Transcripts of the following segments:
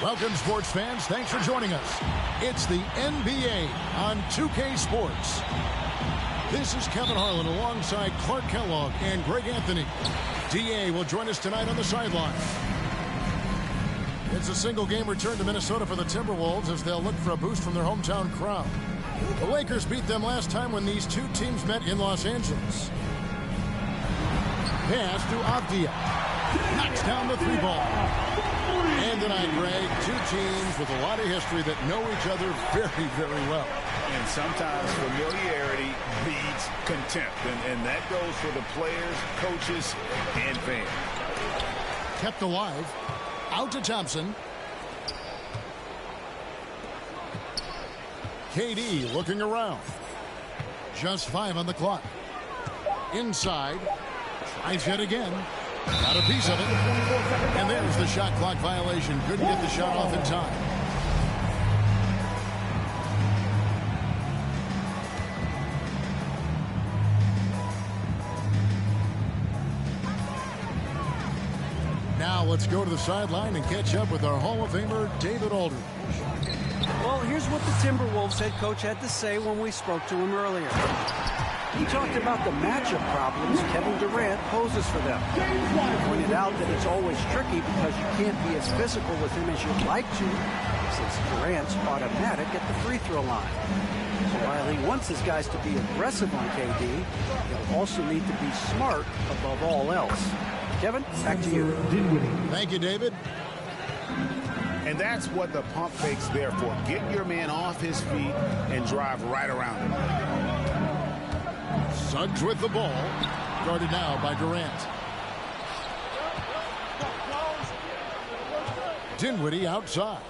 Welcome, sports fans. Thanks for joining us. It's the NBA on 2K Sports. This is Kevin Harlan alongside Clark Kellogg and Greg Anthony. DA will join us tonight on the sideline. It's a single-game return to Minnesota for the Timberwolves as they'll look for a boost from their hometown crowd. The Lakers beat them last time when these two teams met in Los Angeles. Pass to Avdia. Knocks down the three ball. And tonight, Greg, two teams with a lot of history that know each other very, very well. And sometimes familiarity beats contempt. And that goes for the players, coaches, and fans. Kept alive. Out to Thompson. KD looking around. Just 5 on the clock. Inside. Tries yet again. Got a piece of it. And there's the shot clock violation. Couldn't get the shot off in time. Now let's go to the sideline and catch up with our Hall of Famer, David Aldridge. Well, here's what the Timberwolves head coach had to say when we spoke to him earlier. He talked about the matchup problems Kevin Durant poses for them. He pointed out that it's always tricky because you can't be as physical with him as you'd like to, since Durant's automatic at the free throw line. So while he wants his guys to be aggressive on KD, they'll also need to be smart above all else. Kevin, back to you. Thank you, David. And that's what the pump fake's there for. Get your man off his feet and drive right around him. Suggs with the ball. Guarded now by Durant. Dinwiddie outside.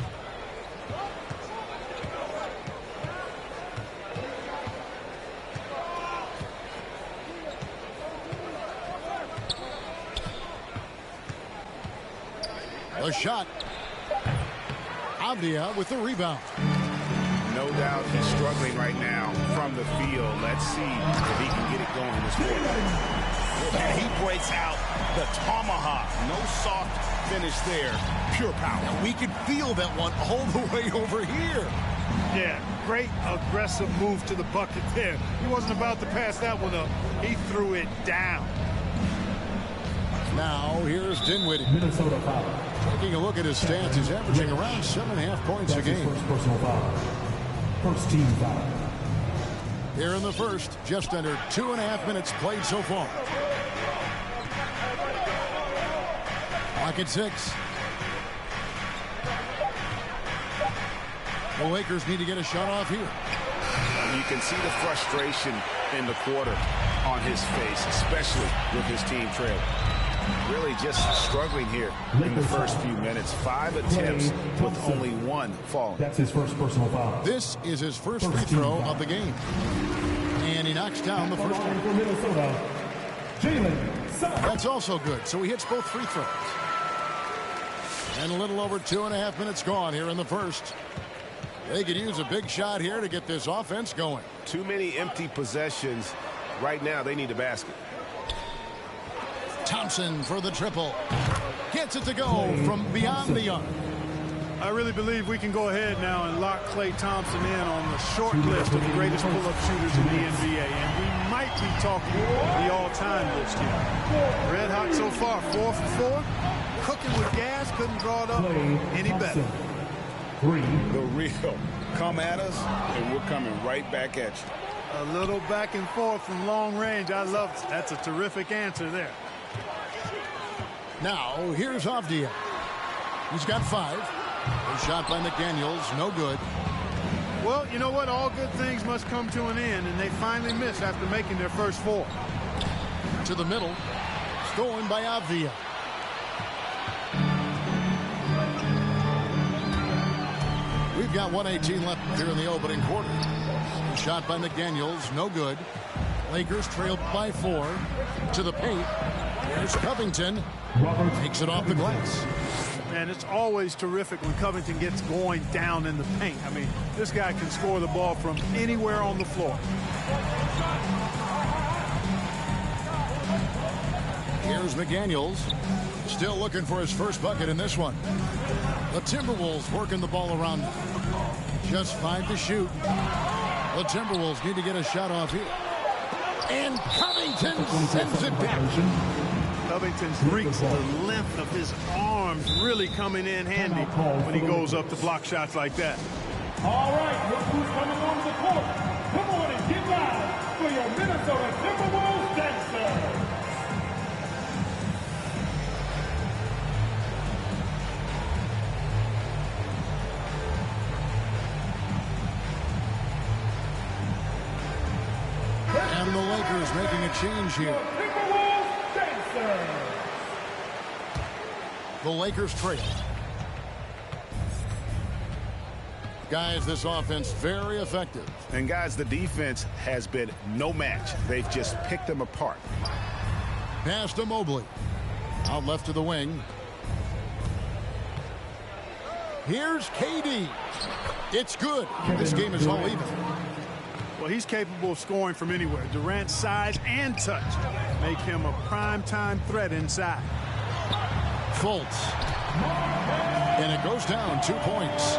The shot. Avdia with the rebound. No doubt he's struggling right now from the field. Let's see if he can get it going this quarter. And he breaks out the tomahawk. No soft finish there. Pure power. And we could feel that one all the way over here. Yeah, great aggressive move to the bucket there. He wasn't about to pass that one up. He threw it down. Now here's Dinwiddie. Minnesota foul. Taking a look at his stats, he's averaging around 7.5 points a game. First personal foul. First team foul. Here in the first, just under 2.5 minutes played so far. Clock at 6. The Lakers need to get a shot off here. You can see the frustration in the quarter on his face, especially with his team trailing. Really just struggling here in the first few minutes. 5 attempts with only 1 falling. That's his first personal foul. This is his first free throw of the game. And he knocks down the first one. For Minnesota, Jalen. That's also good. So he hits both free throws. And a little over 2.5 minutes gone here in the first. They could use a big shot here to get this offense going. Too many empty possessions. Right now, they need a basket. Thompson for the triple. Gets it to go from beyond the arc. I really believe we can go ahead now and lock Klay Thompson in on the short list of the greatest pull-up shooters in the NBA. And we might be talking the all-time list here. Red hot so far, 4 for 4. Cooking with gas, couldn't draw it up any better. The real. Come at us, and we're coming right back at you. A little back and forth from long range. I love it. That's a terrific answer there. Now, here's Avdia. He's got 5. A shot by McDaniels, no good. Well, you know what? All good things must come to an end, and they finally miss after making their first 4. To the middle. Stolen by Avdia. We've got 1:18 left here in the opening quarter. A shot by McDaniels, no good. Lakers trailed by 4. To the paint. There's Covington. Takes it off the glass. And it's always terrific when Covington gets going down in the paint. I mean, this guy can score the ball from anywhere on the floor. Here's McDaniels. Still looking for his first bucket in this one. The Timberwolves working the ball around. Just 5 to shoot. The Timberwolves need to get a shot off here. And Covington sends it back. Covington's reach, the length of his arms really coming in handy when he goes up to block shots like that. All right, look who's coming on the court. Come on and get loud for your Minnesota Timberwolves dancer. And the Lakers making a change here. The Lakers trail. Guys, this offense very effective. And guys, the defense has been no match. They've just picked them apart. Pass to Mobley. Out left to the wing. Here's KD. It's good. This game is all even. Well, he's capable of scoring from anywhere. Durant's size and touch make him a prime-time threat inside. Fultz. And it goes down 2 points.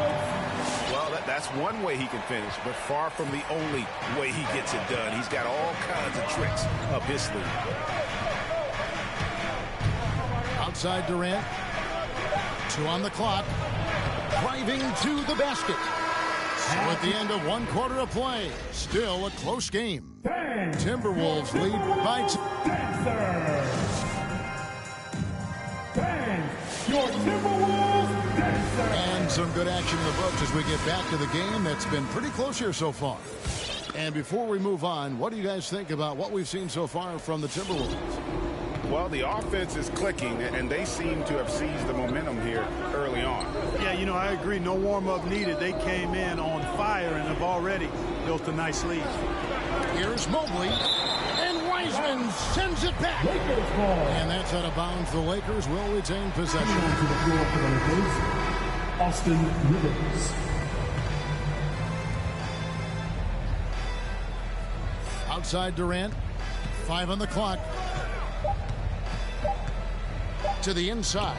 Well, that's one way he can finish, but far from the only way he gets it done. He's got all kinds of tricks up his sleeve. Outside Durant. 2 on the clock. Driving to the basket. So at the end of 1 quarter of play, still a close game. Timberwolves lead by 2. Your Timberwolves dancer. And some good action in the books as we get back to the game that's been pretty close here so far. And before we move on, what do you guys think about what we've seen so far from the Timberwolves? Well, the offense is clicking, and they seem to have seized the momentum here early on. Yeah, you know, I agree. No warm-up needed. They came in on fire and have already built a nice lead. Here's Mobley. And Wiseman sends it back. And that's out of bounds. The Lakers will retain possession. To the floor for the Lakers, Austin Rivers. Outside Durant. 5 on the clock. To the inside.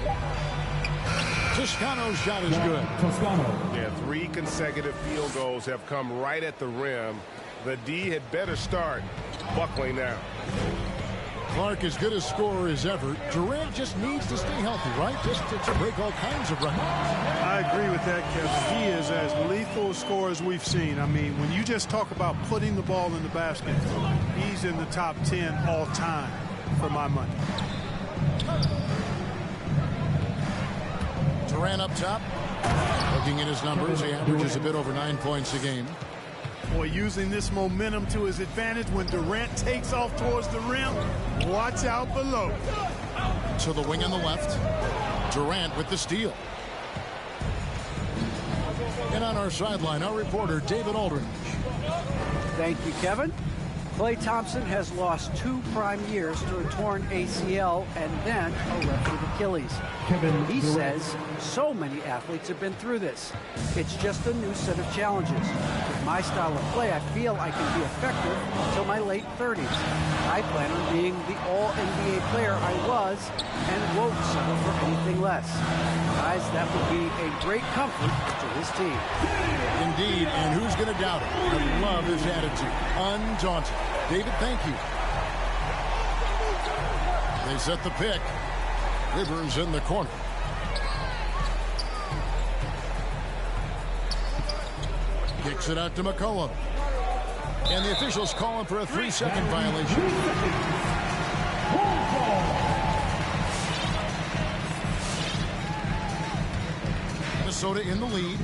Toscano's shot is good. Toscano. Yeah, 3 consecutive field goals have come right at the rim. The D had better start buckling down. Clark as good a scorer as ever. Durant just needs to stay healthy, right? Just to break all kinds of records. I agree with that, Kevin. He is as lethal a scorer as we've seen. I mean, when you just talk about putting the ball in the basket, he's in the top 10 all time for my money. Durant up top. Looking at his numbers, he averages a bit over 9 points a game. Boy, using this momentum to his advantage when Durant takes off towards the rim. Watch out below. To the wing on the left. Durant with the steal. And on our sideline, our reporter, David Aldridge. Thank you, Kevin. Klay Thompson has lost 2 prime years to a torn ACL and then a ruptured Achilles. He says so many athletes have been through this. It's just a new set of challenges. With my style of play, I feel I can be effective until my late 30s. I plan on being the all-NBA player I was and won't settle for anything anything less. Guys, that would be a great comfort to his team. Indeed, and who's going to doubt it? I love his attitude. Undaunted. David, thank you. They set the pick. Rivers in the corner. Kicks it out to McCollum. And the officials call him for a 3-second violation. Minnesota in the lead.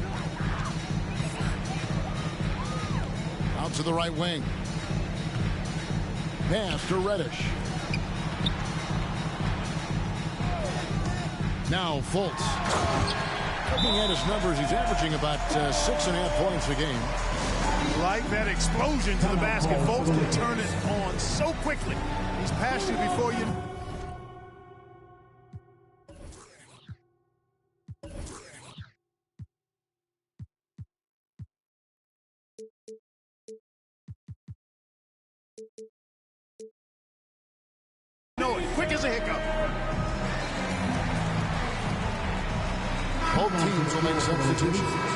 Out to the right wing. Pass to Reddish. Now Fultz. Looking at his numbers, he's averaging about 6.5 points a game. Like that explosion to the basket. Fultz can turn it on so quickly. He's passed you before you... No, quick as a hiccup. Both teams will make substitutions.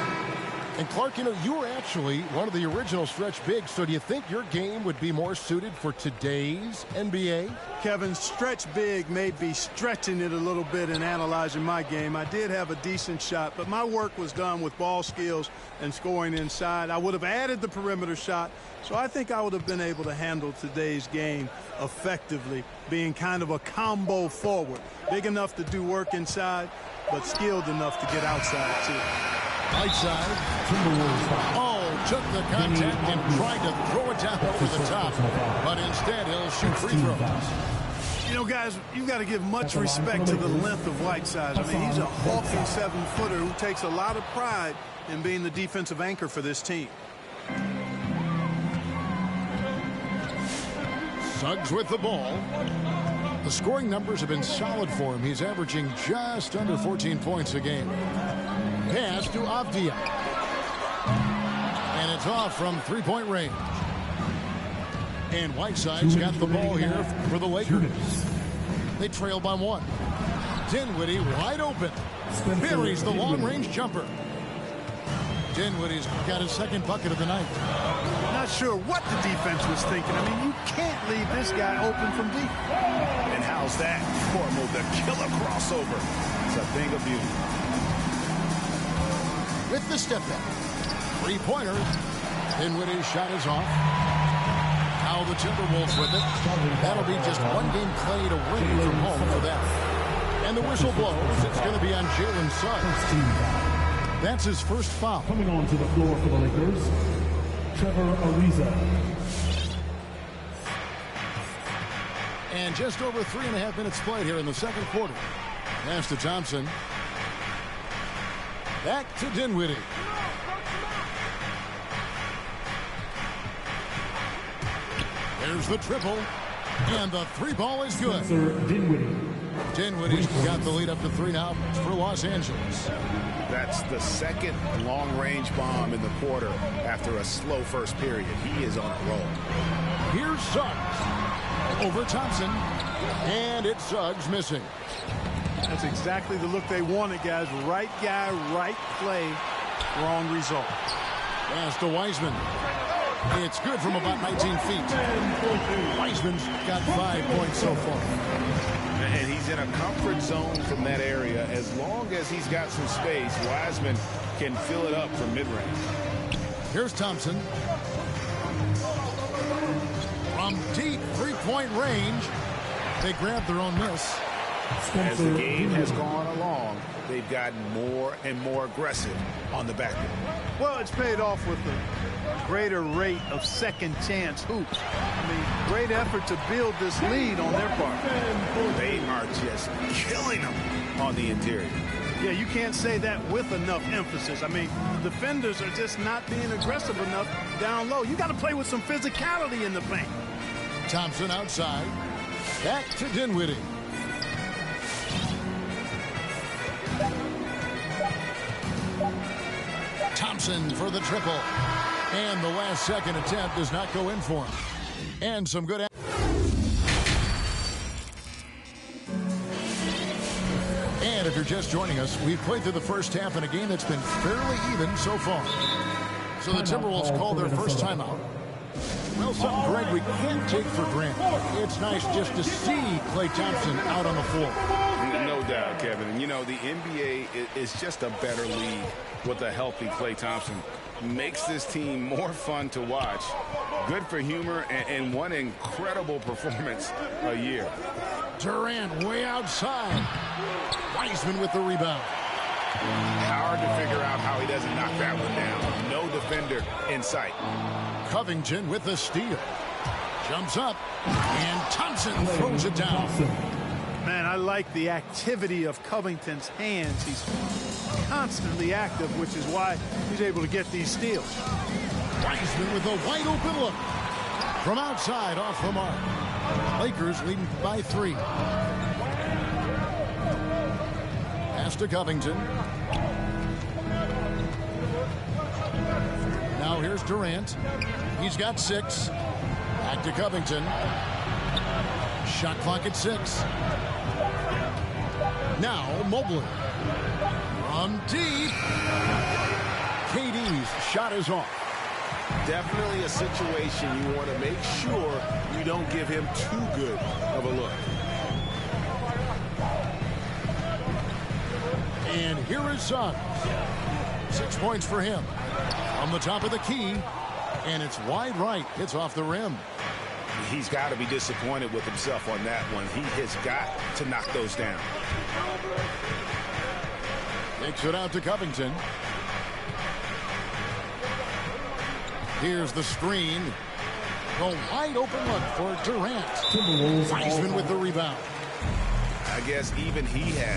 And Clark, you know, you were actually one of the original stretch bigs, so do you think your game would be more suited for today's NBA? Kevin, stretch big may be stretching it a little bit in analyzing my game. I did have a decent shot, but my work was done with ball skills and scoring inside. I would have added the perimeter shot, so I think I would have been able to handle today's game effectively, being kind of a combo forward. Big enough to do work inside, but skilled enough to get outside, too. Right side. Oh, took the contact and tried to throw it down over the top. But instead, he'll shoot free throws. You know, guys, you've got to give much respect to the length of Whiteside. I mean, he's a hulking 7-footer who takes a lot of pride in being the defensive anchor for this team. Suggs with the ball. The scoring numbers have been solid for him. He's averaging just under 14 points a game. Pass to Avdia. And it's off from three-point range. And Whiteside's got the ball here for the Lakers. They trail by 1. Dinwiddie wide open. Buries the long-range jumper. Dinwiddie's got his second bucket of the night. Not sure what the defense was thinking. I mean, you can't leave this guy open from deep. And how's that? Formal, the killer crossover. It's a thing of beauty. With the step back. Three-pointer. Dinwiddie's shot is off. Now the Timberwolves with it. That'll be just one game played away from home for them. And the whistle blows. It's going to be on Jalen Suggs. That's his first foul. Coming onto the floor for the Lakers, Trevor Ariza. And just over 3.5 minutes played here in the second quarter. Pass to Thompson. Back to Dinwiddie. There's the triple. And the three ball is good. Dinwiddie's got the lead up to 3 now for Los Angeles. That's the second long-range bomb in the quarter after a slow first period. He is on a roll. Here's Suggs. Over Thompson. And it's Suggs missing. That's exactly the look they wanted, guys. Right guy, right play, wrong result. Pass to Wiseman. It's good from about 19 feet. Wiseman's got 5 points so far. And he's in a comfort zone from that area. As long as he's got some space, Wiseman can fill it up from mid-range. Here's Thompson. From deep three-point range, they grab their own miss. As the game has gone along, they've gotten more and more aggressive on the back end. Well, it's paid off with a greater rate of second chance hoops. I mean, great effort to build this lead on their part. They are just killing them on the interior. Yeah, you can't say that with enough emphasis. I mean, the defenders are just not being aggressive enough down low. You got to play with some physicality in the paint. Thompson outside. Back to Dinwiddie. Thompson for the triple. And the last second attempt does not go in for him. And some good... And And if you're just joining us, we've played through the first half in a game that's been fairly even so far. So the Timberwolves call their first timeout. Well, something, Greg, we can't take for granted. It's nice just to see Klay Thompson out on the floor. No doubt, Kevin. And, you know, the NBA is just a better league with a healthy Klay Thompson. Makes this team more fun to watch. Good for humor and one incredible performance a year. Durant way outside. Wiseman with the rebound. Hard to figure out how he doesn't knock that one down. No defender in sight. Covington with the steal. Jumps up, and Thompson throws it down. Man, I like the activity of Covington's hands. He's constantly active, which is why he's able to get these steals. Wiseman with a wide open look. From outside, off the mark. Lakers leading by 3. Pass to Covington. Now here's Durant. He's got 6. Back to Covington. Shot clock at 6. Now Mobley. From deep. KD's shot is off. Definitely a situation you want to make sure you don't give him too good of a look. And here is Suggs. 6 points for him. On the top of the key. And it's wide right. Hits off the rim. He's got to be disappointed with himself on that one. He has got to knock those down. Takes it out to Covington. Here's the screen. A wide open look for Durant. Wiseman with the rebound. I guess even he has